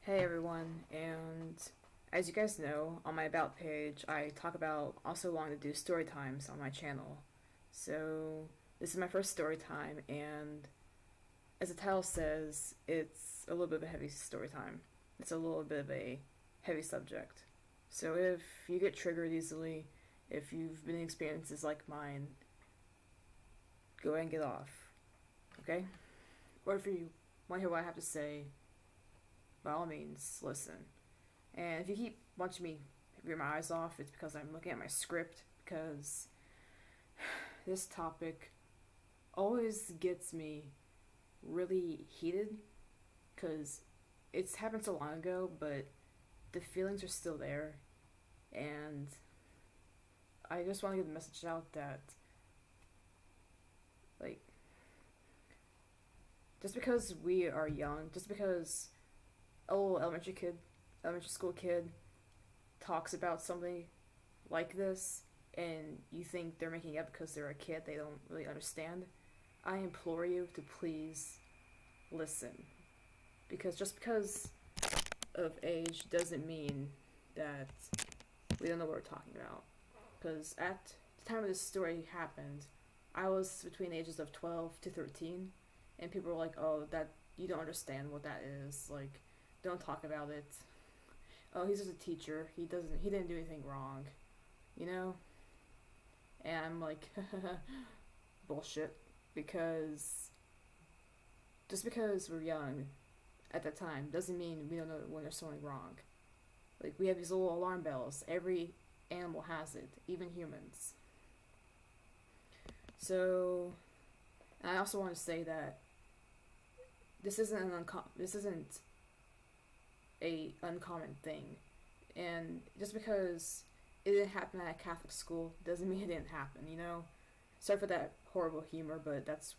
Hey everyone, and as you guys know, on my About page, I talk about also wanting to do story times on my channel. So, this is my first story time, and as the title says, it's a little bit of a heavy story time. It's a little bit of a heavy subject. So, if you get triggered easily, if you've been in experiences like mine, go ahead and get off. Okay? Or if you want to hear what I have to say, by all means, listen. And if you keep watching me rear my eyes off, it's because I'm looking at my script, because this topic always gets me really heated, because it's happened so long ago, but the feelings are still there, and I just want to get the message out that, like, just because we are young, just because a little elementary school kid talks about something like this and you think they're making it up because they're a kid, they don't really understand, I implore you to please listen. Because just because of age doesn't mean that we don't know what we're talking about. Because at the time of this story happened, I was between the ages of 12 to 13, and people were like, oh, that you don't understand what that is. Like, don't talk about it. Oh, he's just a teacher. He didn't do anything wrong. You know? And I'm like, bullshit. Because just because we're young at that time doesn't mean we don't know when there's something wrong. Like, we have these little alarm bells. Every animal has it, even humans. So, and I also want to say that this isn't a uncommon thing, and just because it didn't happen at a Catholic school doesn't mean it didn't happen. You know, sorry for that horrible humor, but that's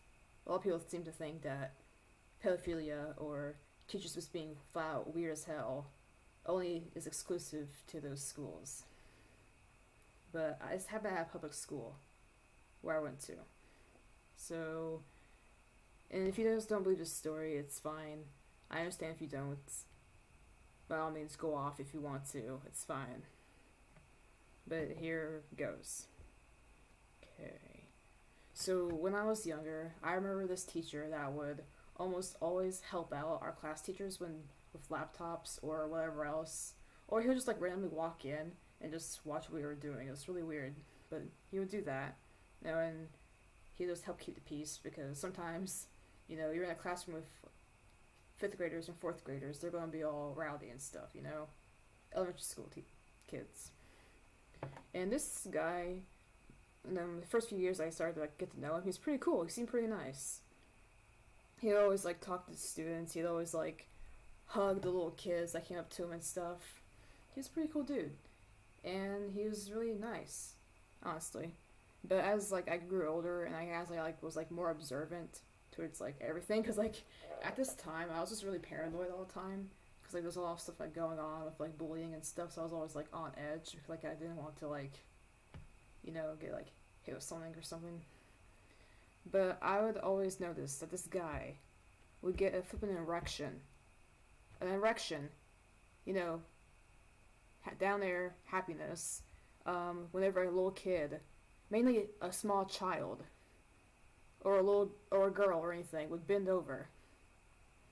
a lot of people seem to think that pedophilia or teachers just being flat out weird as hell only is exclusive to those schools. But I just happened at a public school where I went to. So, and if you just don't believe this story, it's fine. I understand if you don't. By all means, go off if you want to. It's fine. But here goes. Okay. So, when I was younger, I remember this teacher that would almost always help out our class teachers with laptops or whatever else. Or he would just like randomly walk in and just watch what we were doing. It was really weird. But he would do that. You know, and he just help keep the peace, because sometimes, you know, you're in a classroom with fifth graders and fourth graders, they're going to be all rowdy and stuff, you know? Elementary school kids. And this guy, and then the first few years I started to like get to know him, he's pretty cool. He seemed pretty nice. He'd always like talk to the students. He'd always like hug the little kids that came up to him and stuff. He was a pretty cool dude. And he was really nice, honestly. But as like I grew older and as I like was like more observant towards like everything, because like at this time I was just really paranoid all the time, because like there's a lot of stuff like going on with like bullying and stuff, so I was always like on edge, like I didn't want to like, you know, get like hit with something or something. But I would always notice that this guy would get a flippin' erection, you know, down there, happiness, whenever a little kid, mainly a small child or a girl or anything, would bend over,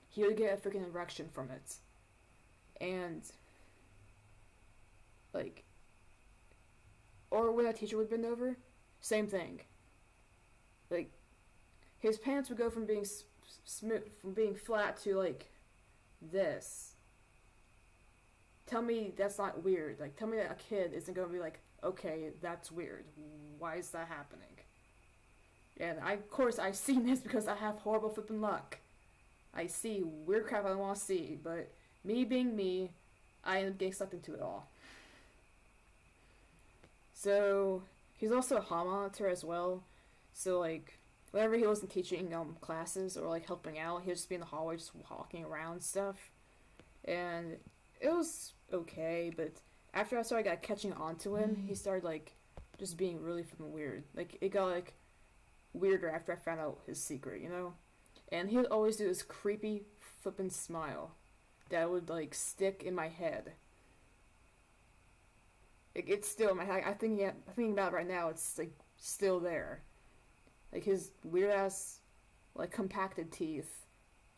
he would get a freaking erection from it. And like, or when a teacher would bend over, same thing. Like, his pants would go from being smooth, from being flat to like this. Tell me that's not weird. Like, tell me that a kid isn't going to be like, okay, that's weird. Why is that happening? And of course, I've seen this because I have horrible flippin' luck. I see weird crap I don't want to see, but me being me, I end up getting sucked into it all. So, he's also a hall monitor as well. So, like, whenever he wasn't teaching classes or, like, helping out, he would just be in the hallway just walking around and stuff. And it was okay, but after I started catching on to him, he started, like, just being really flippin' weird. Like, it got, like, weirder after I found out his secret, you know? And he would always do this creepy flippin' smile. that would like stick in my head. It's still in my head. I thinking about it right now. It's like still there. Like his weird ass, like compacted teeth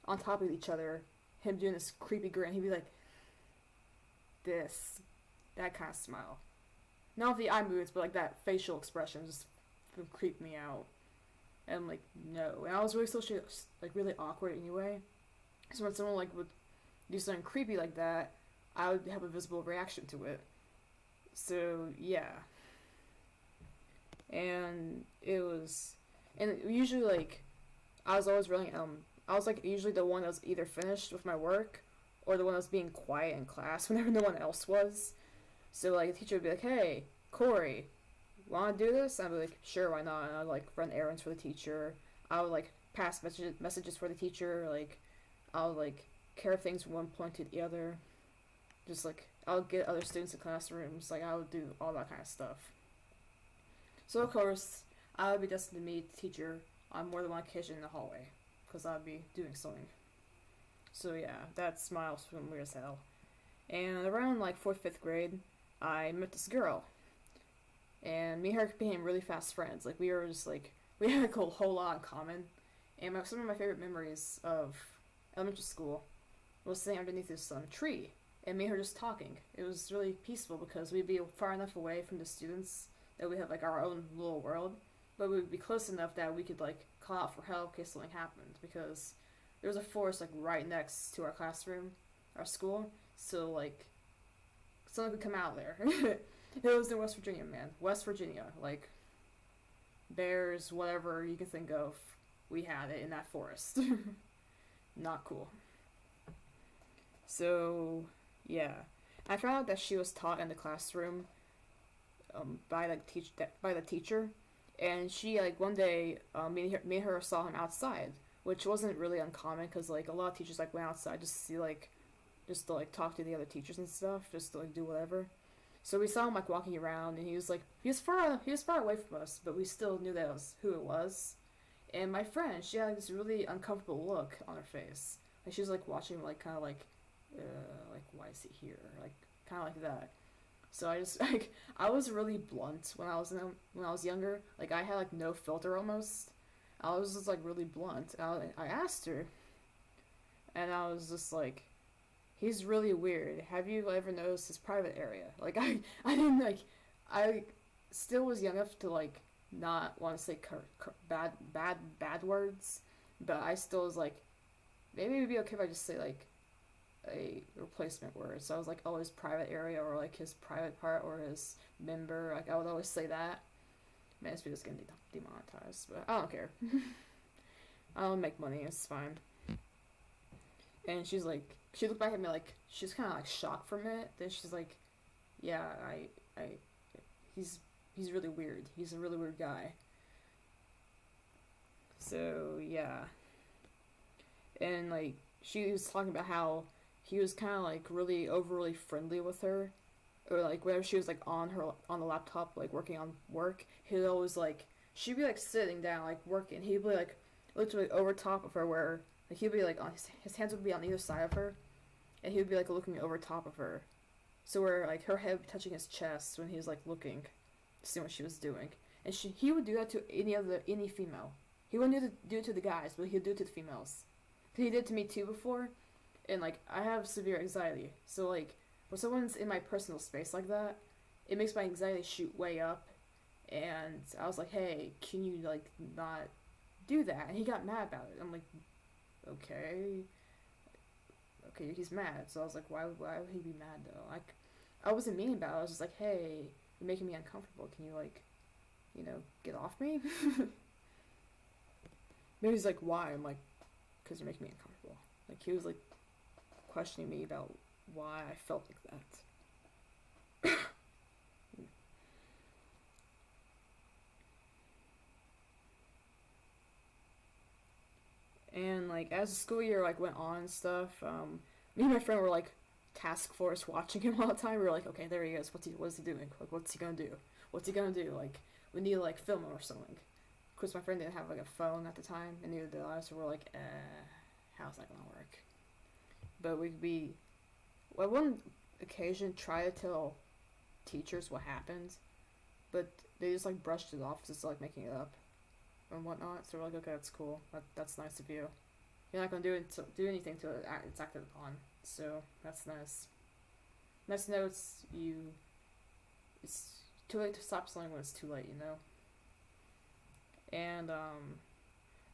on top of each other. Him doing this creepy grin. He'd be like, this, that kind of smile. Not the eye movements, but like that facial expression just creeped me out. And I'm like, no. And I was really socially like really awkward anyway. So when someone like would do something creepy like that, I would have a visible reaction to it. So yeah. And it was, and usually like, I was always really I was like usually the one that was either finished with my work or the one that was being quiet in class whenever no one else was. So like the teacher would be like, "Hey, Cory, wanna do this?" I'd be like, "Sure, why not?" And I'd like run errands for the teacher. I would like pass messages for the teacher. Like I would like carry things from one point to the other. Just like I would get other students in classrooms. Like I would do all that kind of stuff. So of course I would be destined to meet the teacher on more than one occasion in the hallway because I'd be doing something. So yeah, that smile's weird as hell. And around like fourth, fifth grade, I met this girl, and me and her became really fast friends. Like we were just like we had a whole lot in common. And some of my favorite memories of elementary school was sitting underneath this tree, and me and her just talking. It was really peaceful because we'd be far enough away from the students that we have like our own little world, but we'd be close enough that we could like call out for help in case something happened because there was a forest like right next to our classroom, our school. So like someone could come out there. It was in West Virginia, man. West Virginia, like bears, whatever you can think of, we had it in that forest. Not cool. So yeah, I found out that she was taught in the classroom by the teacher, and she like one day me and her saw him outside, which wasn't really uncommon because like a lot of teachers like went outside just to see like just to like talk to the other teachers and stuff, just to like do whatever. So we saw him like walking around, and he was far away from us, but we still knew that was who it was. And my friend, she had like this really uncomfortable look on her face, like she was like watching him, like kind of like why is he here, like kind of like that. So I just like I was really blunt when I was younger. Like I had like no filter almost. I was just like really blunt. I asked her, and I was just like, he's really weird. Have you ever noticed his private area? Like I didn't like I still was young enough to like not want to say bad words, but I still was like maybe it'd be okay if I just say like a replacement word. So I was like, oh, his private area or like his private part or his member. Like I would always say that. Man, this video's getting demonetized, but I don't care. I don't make money. It's fine. And she's like, she looked back at me like she's kind of like shocked for a minute. Then she's like, yeah, he's really weird. He's a really weird guy. So yeah, and like she was talking about how he was kind of like really overly friendly with her, or like whenever she was like on the laptop like working on work, he'd always like she'd be like sitting down like working, he'd be like literally over top of her where like he'd be like on his hands would be on either side of her, and he'd be like looking over top of her, so where like her head would be touching his chest when he was like looking to see what she was doing, and he would do that to any female. He wouldn't do it to the guys, but he'd do it to the females. He did it to me too before. And like I have severe anxiety, so like when someone's in my personal space like that, it makes my anxiety shoot way up. And I was like, hey, can you like not do that? And he got mad about it. I'm like, okay, he's mad. So I was like, why would he be mad though? Like I wasn't mean about it. I was just like, hey, you're making me uncomfortable. Can you like, get off me? Maybe he's like, why? I'm like, because you're making me uncomfortable. Like he was like questioning me about why I felt like that. And like as the school year like went on and stuff, me and my friend were like task force watching him all the time. We were like, okay, there he is. What is he doing? Like what's he gonna do? What's he gonna do? Like we need to like film him or something. Of course, my friend didn't have like a phone at the time, and neither did I. So we're like, how's that gonna work? But we'd be I one occasion try to tell teachers what happened, but they just like brushed it off, just like making it up and whatnot. So we're like, okay, that's cool. That's nice of you. You're not gonna do anything to it. It's acted upon. So that's nice. Nice notes. It's too late to stop something when it's too late. And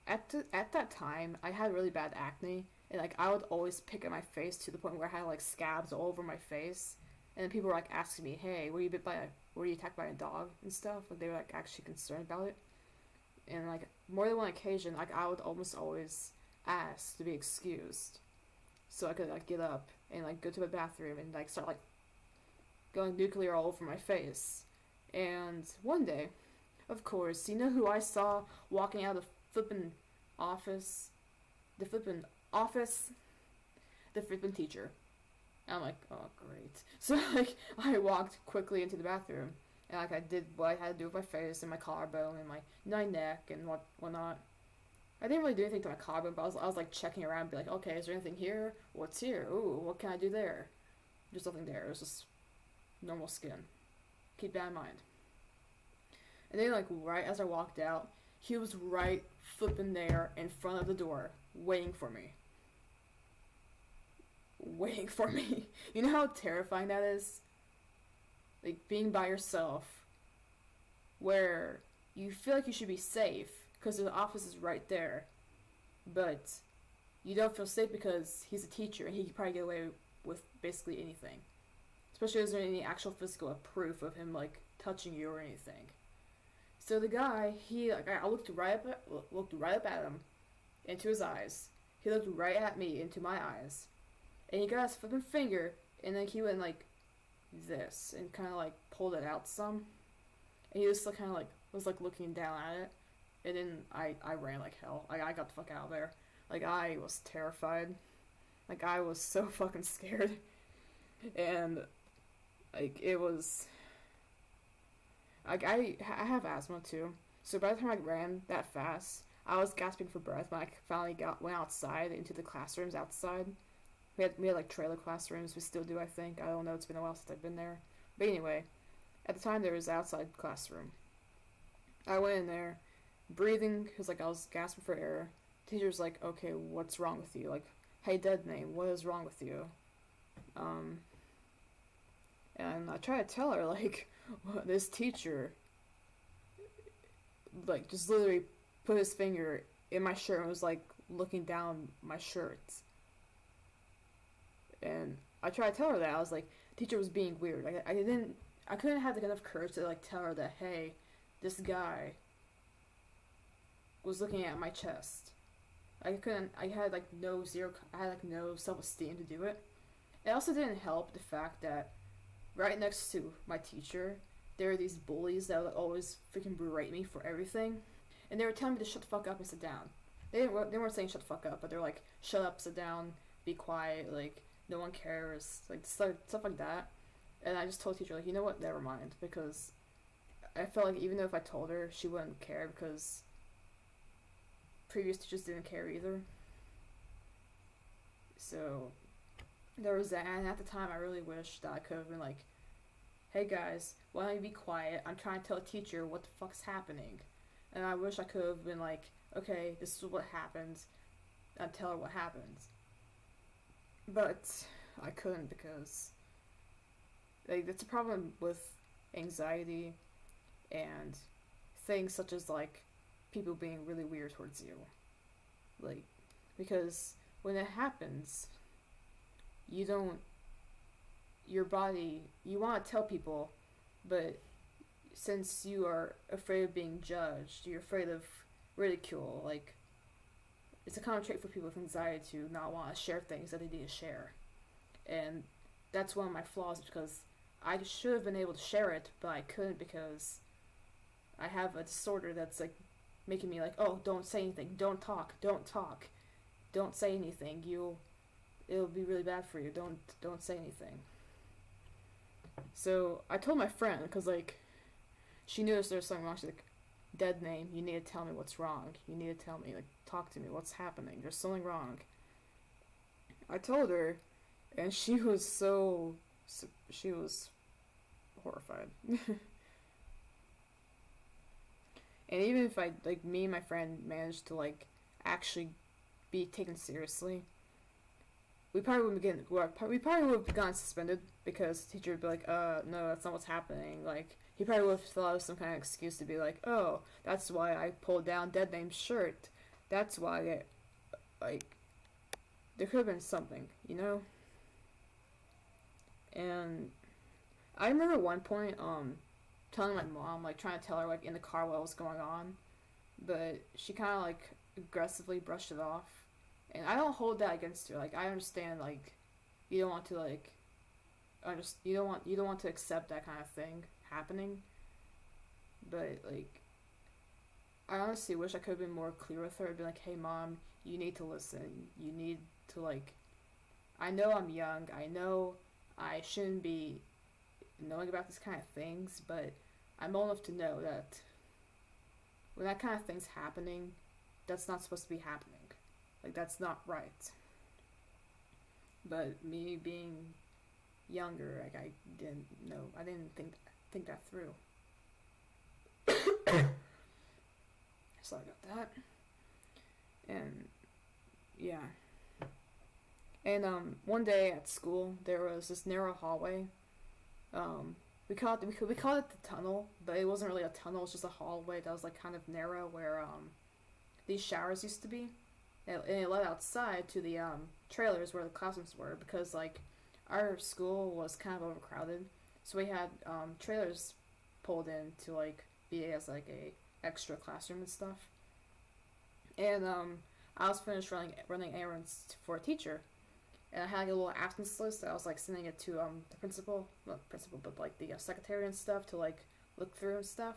at that time, I had really bad acne, and like I would always pick at my face to the point where I had like scabs all over my face, and then people were like asking me, "Hey, were you attacked by a dog and stuff?" Like they were like actually concerned about it, and like more than one occasion, like I would almost always ask to be excused, so I could like get up and like go to the bathroom and like start like going nuclear all over my face. And one day, of course, you know who I saw walking out of the flippin' office? The flippin' office? The flippin' teacher. And I'm like, oh, great. So, like, I walked quickly into the bathroom. And, like, I did what I had to do with my face and my collarbone and my neck and whatnot. I didn't really do anything to my collarbone, but I was like, checking around and be like, okay, is there anything here? What's here? Ooh, what can I do there? There's nothing there. It was just normal skin. Keep that in mind. And then, like, right as I walked out, he was right flipping there in front of the door, waiting for me. Waiting for me. You know how terrifying that is? Like, being by yourself, where you feel like you should be safe, because the office is right there, but you don't feel safe because he's a teacher, and he could probably get away with basically anything. Especially if there's any actual physical proof of him, like, touching you or anything. So the guy, I looked right up at him, into his eyes. He looked right at me, into my eyes, and he got his flipping finger, and then he went like this, and kind of like pulled it out some, and he just like, kind of like was like looking down at it, and then I ran like hell. I got the fuck out of there. Like I was terrified. Like I was so fucking scared, and like it was. Like I have asthma too, so by the time I ran that fast, I was gasping for breath when I finally went outside into the classrooms outside. We had like trailer classrooms. We still do, I think. I don't know. It's been a while since I've been there. But anyway, at the time there was an outside classroom. I went in there, breathing because like I was gasping for air. The teacher's like, "Okay, what's wrong with you?" Like, "Hey, dead name, what is wrong with you?" And I try to tell her like, this teacher, like, just literally put his finger in my shirt and was like looking down my shirt. And I tried to tell her that. I was like, teacher was being weird. I couldn't have enough courage to like tell her that, hey, this guy was looking at my chest. I had like no self-esteem to do it. It also didn't help the fact that right next to my teacher, there were these bullies that would always freaking berate me for everything. And they were telling me to shut the fuck up and sit down. They weren't saying shut the fuck up, but they're like, shut up, sit down, be quiet, like, no one cares, like, stuff like that. And I just told the teacher, like, you know what, never mind. Because I felt like even though if I told her, she wouldn't care because previous teachers didn't care either. So there was that, and at the time I really wished that I could have been like, hey guys, why don't you be quiet? I'm trying to tell a teacher what the fuck's happening. And I wish I could have been like, okay, this is what happened. I'd tell her what happened. But I couldn't because like that's a problem with anxiety and things such as like people being really weird towards you. Like, because when it happens, your body, you want to tell people, but since you are afraid of being judged, you're afraid of ridicule, like, it's a common trait for people with anxiety to not want to share things that they need to share. And that's one of my flaws, because I should have been able to share it, but I couldn't because I have a disorder that's, like, making me like, oh, don't say anything, don't talk, don't say anything, it'll be really bad for you, don't say anything. So I told my friend, because like she noticed there was something wrong. She's like, dead name, you need to tell me what's wrong, you need to tell me, like, talk to me, what's happening, there's something wrong. I told her, and she was she was horrified. And even if I like me and my friend managed to like actually be taken seriously, we probably wouldn't get we probably would have gotten suspended because the teacher would be like, no, that's not what's happening. Like he probably would have thought of some kind of excuse to be like, oh, that's why I pulled down Dead Name's shirt. That's why it, like, there could have been something, you know. And I remember at one point, telling my mom, like trying to tell her like in the car what was going on, but she kind of like aggressively brushed it off. And I don't hold that against her. Like I understand, like you don't want to like, you don't want to accept that kind of thing happening. But like, I honestly wish I could have been more clear with her. I'd be like, hey mom, you need to listen. You need to like. I know I'm young. I know I shouldn't be knowing about this kind of things, but I'm old enough to know that when that kind of thing's happening, that's not supposed to be happening. Like that's not right. But me being younger, like I didn't know, I didn't think that through. Sorry about that. And yeah. And one day at school there was this narrow hallway. We called it the tunnel, but it wasn't really a tunnel. It was just a hallway that was like kind of narrow where these showers used to be, and it led outside to the trailers where the classrooms were because like our school was kind of overcrowded, so we had trailers pulled in to like be as like a extra classroom and stuff. And I was finished running errands for a teacher, and I had like a little absence list that I was like sending it to the principal, not principal, but like the secretary and stuff to like look through and stuff.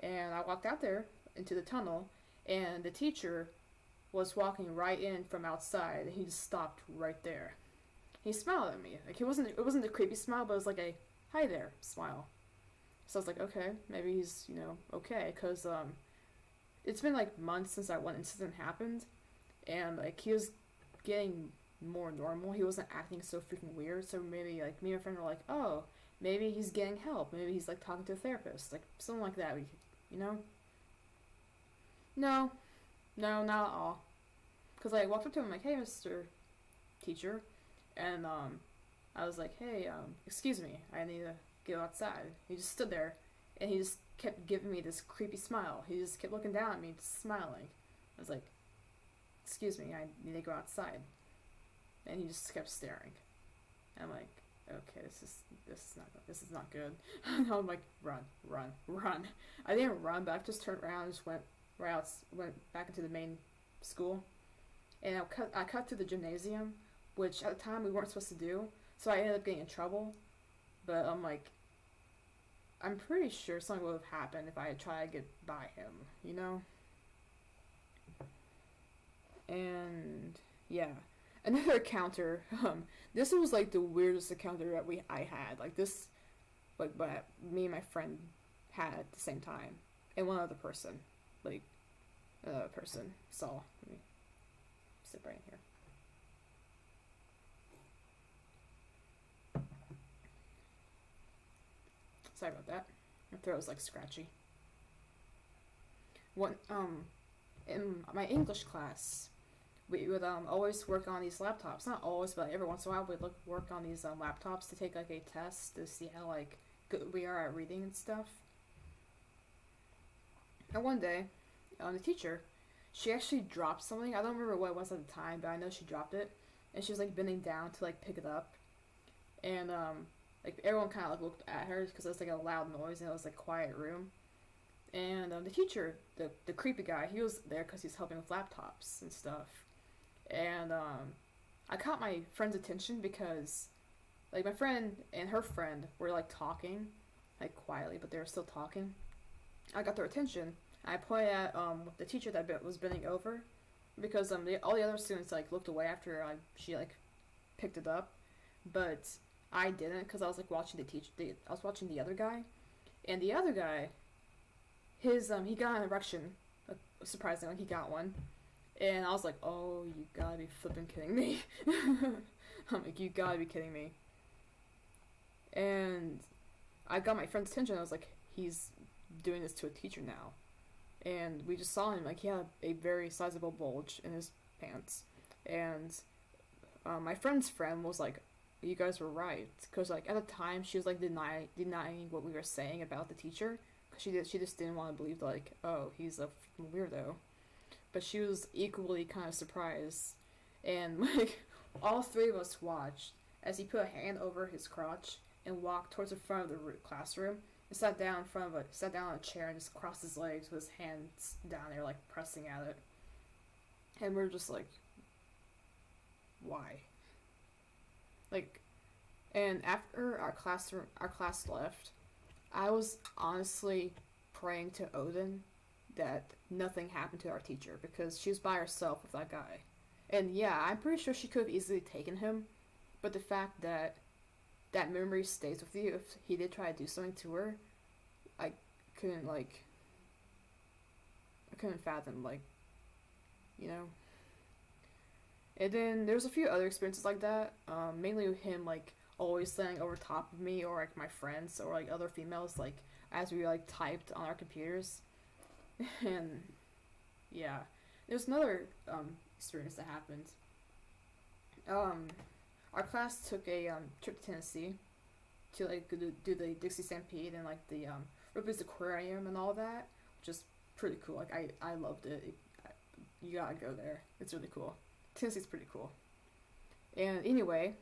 And I walked out there into the tunnel, and the teacher was walking right in from outside, and he just stopped right there. He smiled at me. Like it wasn't a creepy smile, but it was like a hi there smile. So I was like, okay, maybe he's okay, cause it's been like months since that one incident happened, and like he was getting more normal. He wasn't acting so freaking weird. So maybe like me and my friend were like, oh, maybe he's getting help. Maybe he's like talking to a therapist, like something like that. You know? No, no, not at all. Cause I walked up to him like, hey, Mr. Teacher, and I was like, hey, excuse me, I need to go outside. He just stood there, and he just kept giving me this creepy smile. He just kept looking down at me, just smiling. I was like, excuse me, I need to go outside. And he just kept staring. And I'm like, okay, this is not good. And I'm like, run. I didn't run, but I just turned around and just went went back into the main school. And I cut to the gymnasium, which at the time we weren't supposed to do. So I ended up getting in trouble. But I'm like, I'm pretty sure something would have happened if I had tried to get by him, you know? And yeah. Another encounter, this was like the weirdest encounter that I had. Like this, like, but me and my friend had at the same time. And one other person, like, another person saw. Let me sit right here. Sorry about that. My throat was like scratchy. In my English class, we would always work on these laptops. Not always, but every once in a while we'd work on these laptops to take like a test to see how like good we are at reading and stuff. And one day, the teacher, she actually dropped something. I don't remember what it was at the time, but I know she dropped it, and she was like bending down to like pick it up, and like everyone kind of like looked at her because it was like a loud noise and it was like quiet room. And the teacher, the creepy guy, he was there because he's helping with laptops and stuff. And I caught my friend's attention because like my friend and her friend were like talking, like quietly, but they were still talking. I got their attention. I pointed at the teacher that was bending over because all the other students like looked away after she like picked it up, but I didn't because I was like watching I was watching the other guy, and the other guy, his he got an erection. Surprisingly, he got one, and I was like, oh, you gotta be flipping kidding me. I'm like, you gotta be kidding me. And I got my friend's attention. I was like, he's doing this to a teacher now. And we just saw him, like, he had a very sizable bulge in his pants. And my friend's friend was like, you guys were right. Because, like, at the time, she was, like, denying what we were saying about the teacher. Because she just didn't want to believe, like, oh, he's a weirdo. But she was equally kind of surprised. And, like, all three of us watched as he put a hand over his crotch and walked towards the front of the classroom and sat down on a chair and just crossed his legs with his hands down there, like, pressing at it. And we're just like, why? Like, and after our class left, I was honestly praying to Odin that nothing happened to our teacher, because she was by herself with that guy. And yeah, I'm pretty sure she could have easily taken him, but the fact that that memory stays with you if he did try to do something to her, I couldn't fathom, like, you know. And then there's a few other experiences like that, mainly with him, like, always standing over top of me, or, like, my friends, or, like, other females, like, as we, like, typed on our computers. And, yeah. There's another, experience that happened. Our class took a, trip to Tennessee to, like, do the Dixie Stampede and, like, the, Ripley's Aquarium and all that, which is pretty cool. Like, I loved it. You gotta go there. It's really cool. Tennessee's pretty cool. And anyway,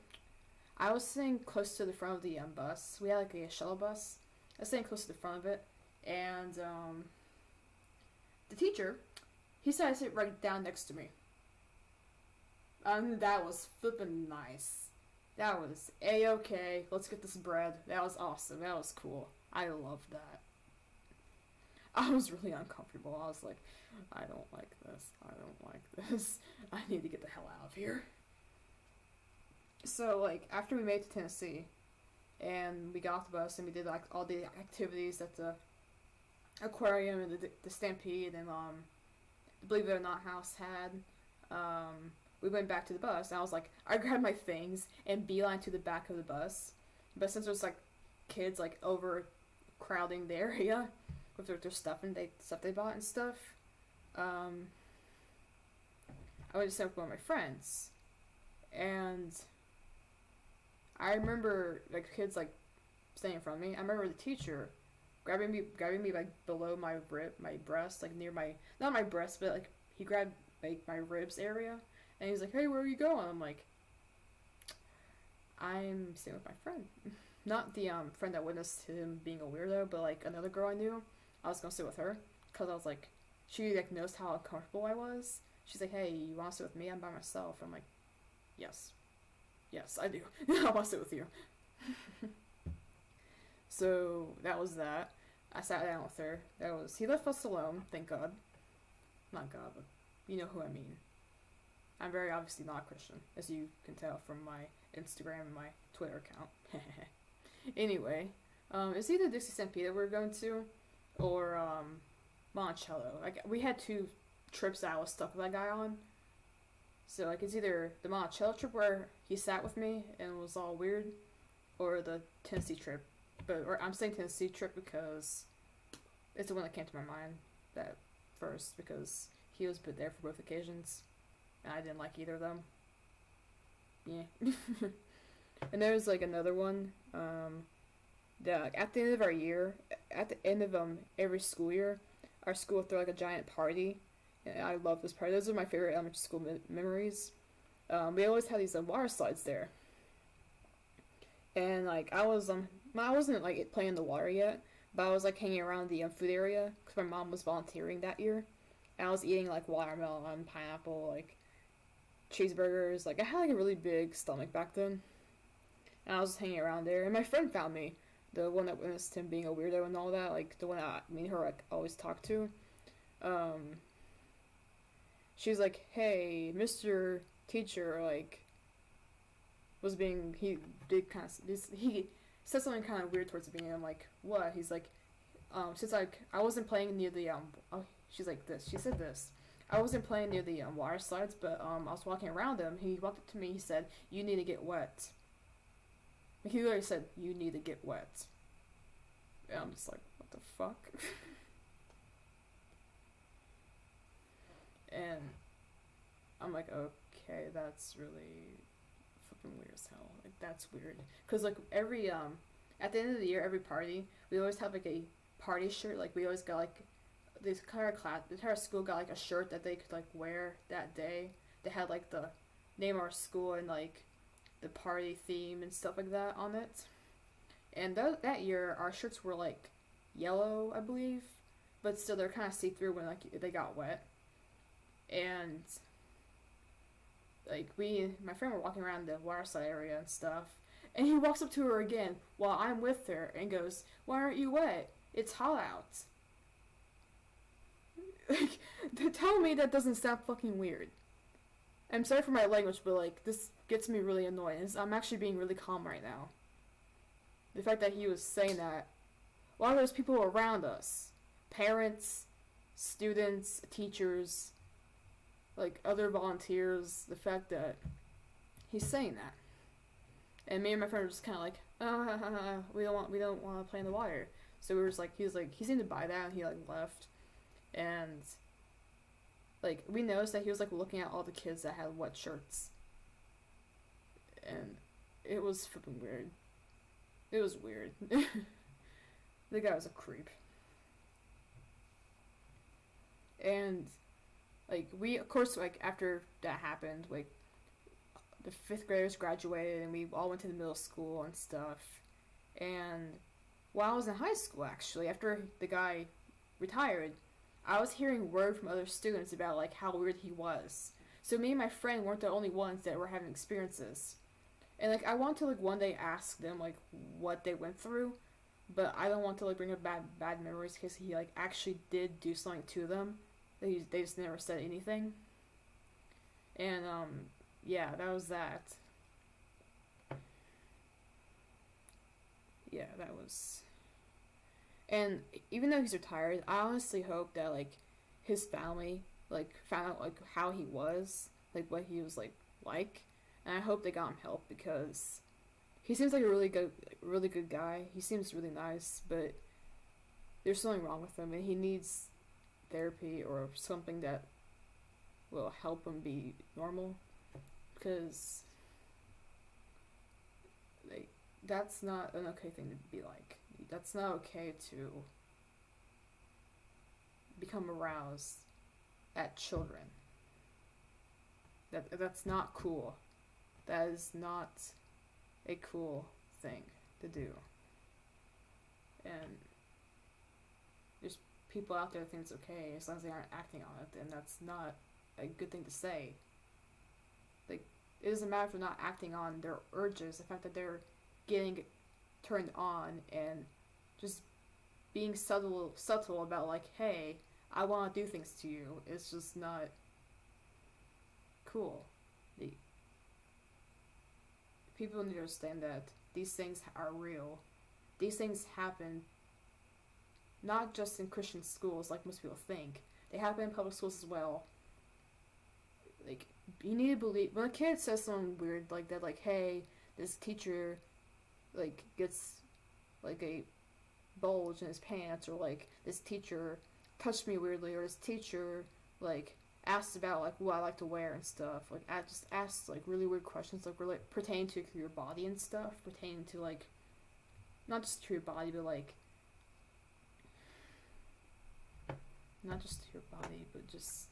I was sitting close to the front of the bus. We had like a shuttle bus. I was sitting close to the front of it, and the teacher, he decided to sit right down next to me. That was flippin' nice. That was A-okay. Let's get this bread. That was awesome. That was cool. I loved that. I was really uncomfortable. I was like, I don't like this. I don't like this. I need to get the hell out of here. So, like, after we made it to Tennessee, and we got off the bus, and we did, like, all the activities at the aquarium and the Stampede and, the Believe It or Not house had, we went back to the bus, and I was like, I grabbed my things and beeline to the back of the bus. But since there's, like, kids, like, overcrowding the area with their stuff they bought and stuff, I went to sit with one of my friends, and I remember, like, kids, like, standing in front of me. I remember the teacher grabbing me like below my breast, like near not my breast, but like he grabbed like my ribs area, and he's like, "Hey, where are you going?" I'm like, "I'm staying with my friend." Not the friend that witnessed him being a weirdo, but like another girl I knew. I was gonna sit with her because I was like, she like noticed how uncomfortable I was. She's like, "Hey, you want to sit with me? I'm by myself." I'm like, "Yes, I do. I want to sit with you." So that was that. I sat down with her. He left us alone, thank God. Not God, but you know who I mean. I'm very obviously not Christian, as you can tell from my Instagram and my Twitter account. Anyway, it's either Dixie Stampede that we're going to, or Monticello. Like, we had two trips that I was stuck with that guy on. So like, it's either the Monticello trip where he sat with me and was all weird, or the Tennessee trip. Or I'm saying Tennessee trip because it's the one that came to my mind that first, because he was put there for both occasions, and I didn't like either of them. Yeah. And there's like another one, that at the end of our year, at the end of every school year, our school would throw like a giant party. And I love this party. Those are my favorite elementary school memories. We always had these water slides there. And like I wasn't like playing in the water yet, but I was like hanging around the food area because my mom was volunteering that year, and I was eating like watermelon, pineapple, like cheeseburgers. Like I had like a really big stomach back then, and I was just hanging around there. And my friend found me, the one that witnessed him being a weirdo and all that, like the one that me and her like always talk to. She was like, "Hey, Mr. Teacher, like." He said something kind of weird towards the beginning. I'm like, what? He's like, since like I wasn't playing near the she's like this. She said this. I wasn't playing near the water slides, but I was walking around him. He walked up to me. He said, "You need to get wet." Like, he literally said, "You need to get wet." And I'm just like, what the fuck? And I'm like, okay, that's really fucking weird as hell. Like, that's weird. Cause like every at the end of the year, every party, we always have like a party shirt. Like, we always got like this the entire school got like a shirt that they could like wear that day. They had like the name of our school and like the party theme and stuff like that on it. And that year, our shirts were like yellow, I believe, but still they're kind of see through when like they got wet. And like my friend were walking around the waterside area and stuff, and he walks up to her again while I'm with her and goes, "Why aren't you wet? It's hot out." Like, tell me that doesn't sound fucking weird. I'm sorry for my language, but like, this gets me really annoyed. I'm actually being really calm right now. The fact that he was saying that, a lot of those people around us, parents, students, teachers, like other volunteers, the fact that he's saying that, and me and my friend were just kind of like, we don't want to play in the water. So we were just like, he seemed to buy that, and he like left, and like we noticed that he was like looking at all the kids that had wet shirts, and it was flipping weird. It was weird. The guy was a creep. And like we, of course, like after that happened, like the 5th graders graduated and we all went to the middle school and stuff. And while I was in high school, actually, after the guy retired, I was hearing word from other students about like how weird he was. So me and my friend weren't the only ones that were having experiences. And like I want to like one day ask them like what they went through, but I don't want to like bring up bad memories because he like actually did do something to them. They just never said anything. And yeah, that was that. Yeah, that was. And even though he's retired, I honestly hope that like his family like found out like how he was, like what he was like. And I hope they got him help because he seems like a really good guy. He seems really nice, but there's something wrong with him, and he needs therapy or something that will help him be normal. Because like that's not an okay thing to be like. That's not okay to become aroused at children. That's not cool. That is not a cool thing to do. And there's people out there that think it's okay as long as they aren't acting on it, and that's not a good thing to say. Like, it doesn't matter if they're not acting on their urges, the fact that they're getting turned on and just being subtle about like, hey, I want to do things to you. It's just not cool. People need to understand that these things are real. These things happen not just in Christian schools like most people think. They happen in public schools as well. Like, you need to believe when a kid says something weird like that, like, hey, this teacher like gets like a bulge in his pants, or like this teacher touched me weirdly, or this teacher like asked about like what I like to wear and stuff. Like I just asked like really weird questions, like really pertaining to your body and stuff, pertaining to like not just to your body, but like not just to your body, but just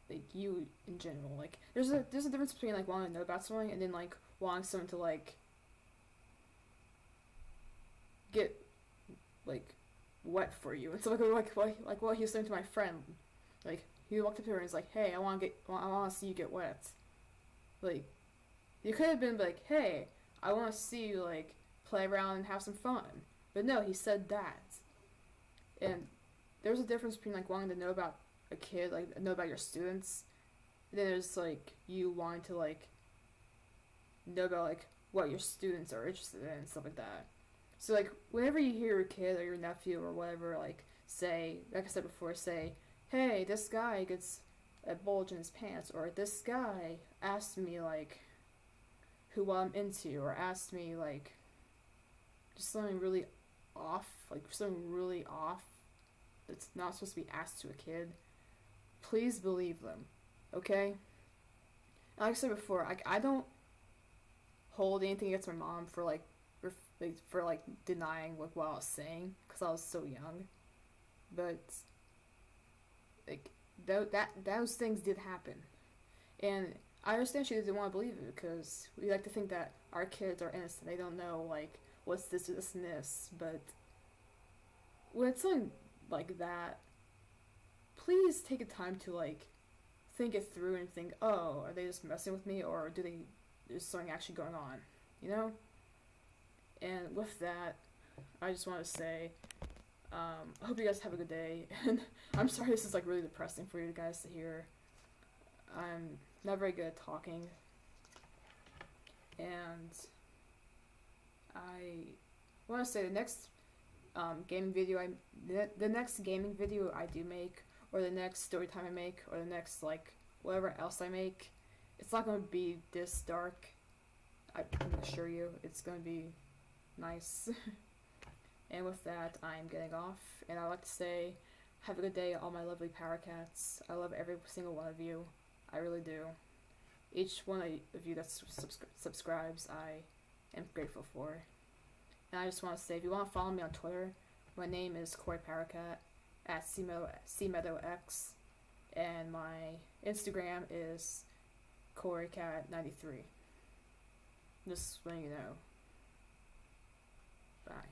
like you in general. Like there's a difference between like wanting to know about something and then like wanting someone to like get like wet for you. And so like what he was saying to my friend, like he walked up to her and was like, "Hey, I want to see you get wet." Like you could have been like, "Hey, I want to see you like play around and have some fun," but no, he said that. And there's a difference between like wanting to know about a kid, like know about your students, and then there's like you wanting to like know about like what your students are interested in and stuff like that. So like whenever you hear your kid or your nephew or whatever like say, like I said before, say, hey, this guy gets a bulge in his pants, or this guy asked me like who I'm into, or asked me like just something really off, like something really off that's not supposed to be asked to a kid, please believe them, okay? Like I said before, I don't hold anything against my mom for like denying like what I was saying because I was so young, but like those things did happen, and I understand she didn't want to believe it because we like to think that our kids are innocent. They don't know like what's this and this, but when it's something like that, please take a time to like think it through and think, oh, are they just messing with me or do they there's something actually going on, you know? And with that, I just want to say, I hope you guys have a good day. And I'm sorry this is like really depressing for you guys to hear. I'm not very good at talking, and I want to say gaming video I the next gaming video I do make, or the next story time I make, or the next like whatever else I make, it's not gonna be this dark. I can assure you, it's gonna be nice. And with that, I'm getting off, and I'd like to say, have a good day, all my lovely PowerCats. I love every single one of you. I really do. Each one of you that subscribes, I am grateful for. And I just want to say, if you want to follow me on Twitter, my name is Cory PowerCat at CMeadowX, and my Instagram is CoryCat93. Just letting you know. Bye.